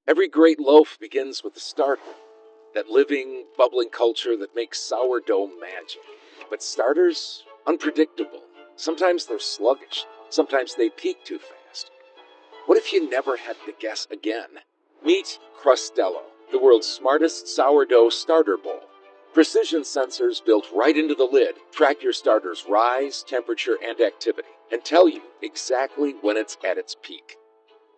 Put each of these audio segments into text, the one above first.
Every great loaf begins with a starter, that living, bubbling culture that makes sourdough magic. But starters, unpredictable. Sometimes they're sluggish. Sometimes they peak too fast. What if you never had to guess again? Meet Crustello, the world's smartest sourdough starter bowl. Precision sensors built right into the lid track your starter's rise, temperature, and activity, and tell you exactly when it's at its peak.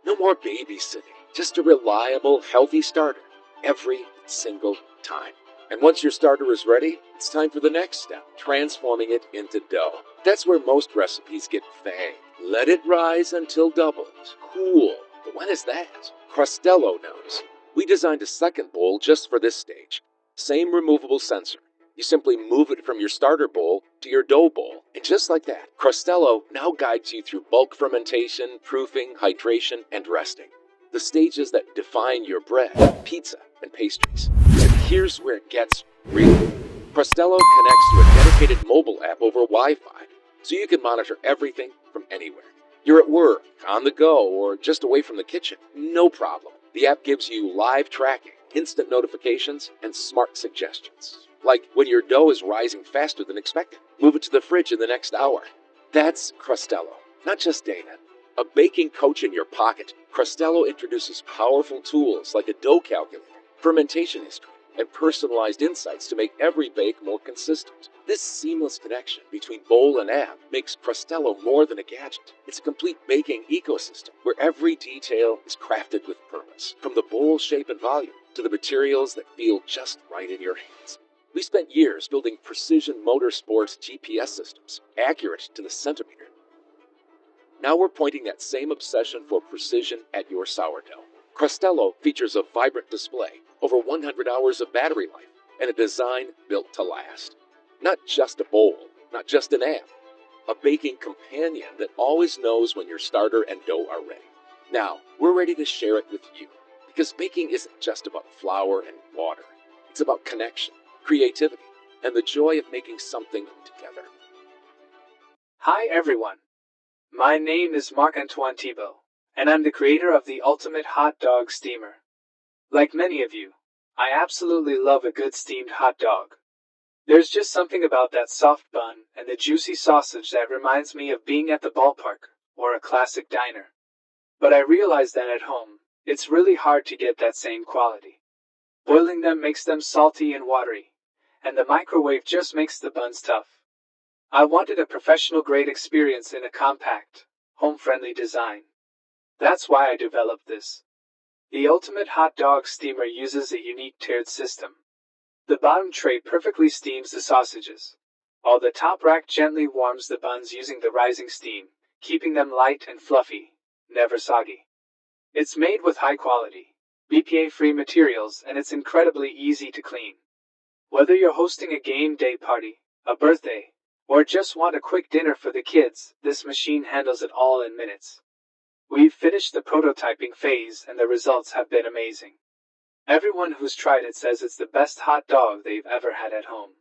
No more babysitting, just a reliable, healthy starter every single time. And once your starter is ready, it's time for the next step, transforming it into dough. That's where most recipes get vague. Let it rise until doubled. Cool. But when is that? Crustello knows. We designed a second bowl just for this stage. Same removable sensor. You simply move it from your starter bowl to your dough bowl. And just like that, Crustello now guides you through bulk fermentation, proofing, hydration, and resting. The stages that define your bread, pizza, and pastries. And here's where it gets real. Crustello connects to a dedicated mobile app over Wi-Fi, so you can monitor everything from anywhere. You're at work, on the go, or just away from the kitchen. No problem. The app gives you live tracking, instant notifications, and smart suggestions. Like when your dough is rising faster than expected, move it to the fridge in the next hour. That's Crustello, not just data. A baking coach in your pocket, Crustello introduces powerful tools like a dough calculator, fermentation history, and personalized insights to make every bake more consistent. This seamless connection between bowl and app makes Crustello more than a gadget. It's a complete baking ecosystem where every detail is crafted with purpose, from the bowl shape and volume to the materials that feel just right in your hands. We spent years building precision motorsports GPS systems, accurate to the centimeter. Now we're pointing that same obsession for precision at your sourdough. Crustello features a vibrant display, over 100 hours of battery life, and a design built to last. Not just a bowl, not just an app, a baking companion that always knows when your starter and dough are ready. Now, we're ready to share it with you, because baking isn't just about flour and water. It's about connection, creativity, and the joy of making something together. Hi everyone. My name is Marc-Antoine Thibault, and I'm the creator of the ultimate hot dog steamer. Like many of you, I absolutely love a good steamed hot dog. There's just something about that soft bun and the juicy sausage that reminds me of being at the ballpark or a classic diner. But I realize that at home, it's really hard to get that same quality. Boiling them makes them salty and watery, and the microwave just makes the buns tough. I wanted a professional-grade experience in a compact, home-friendly design. That's why I developed this. The ultimate hot dog steamer uses a unique tiered system. The bottom tray perfectly steams the sausages, while the top rack gently warms the buns using the rising steam, keeping them light and fluffy, never soggy. It's made with high-quality, BPA-free materials, and it's incredibly easy to clean. Whether you're hosting a game day party, a birthday, or just want a quick dinner for the kids, this machine handles it all in minutes. We've finished the prototyping phase and the results have been amazing. Everyone who's tried it says it's the best hot dog they've ever had at home.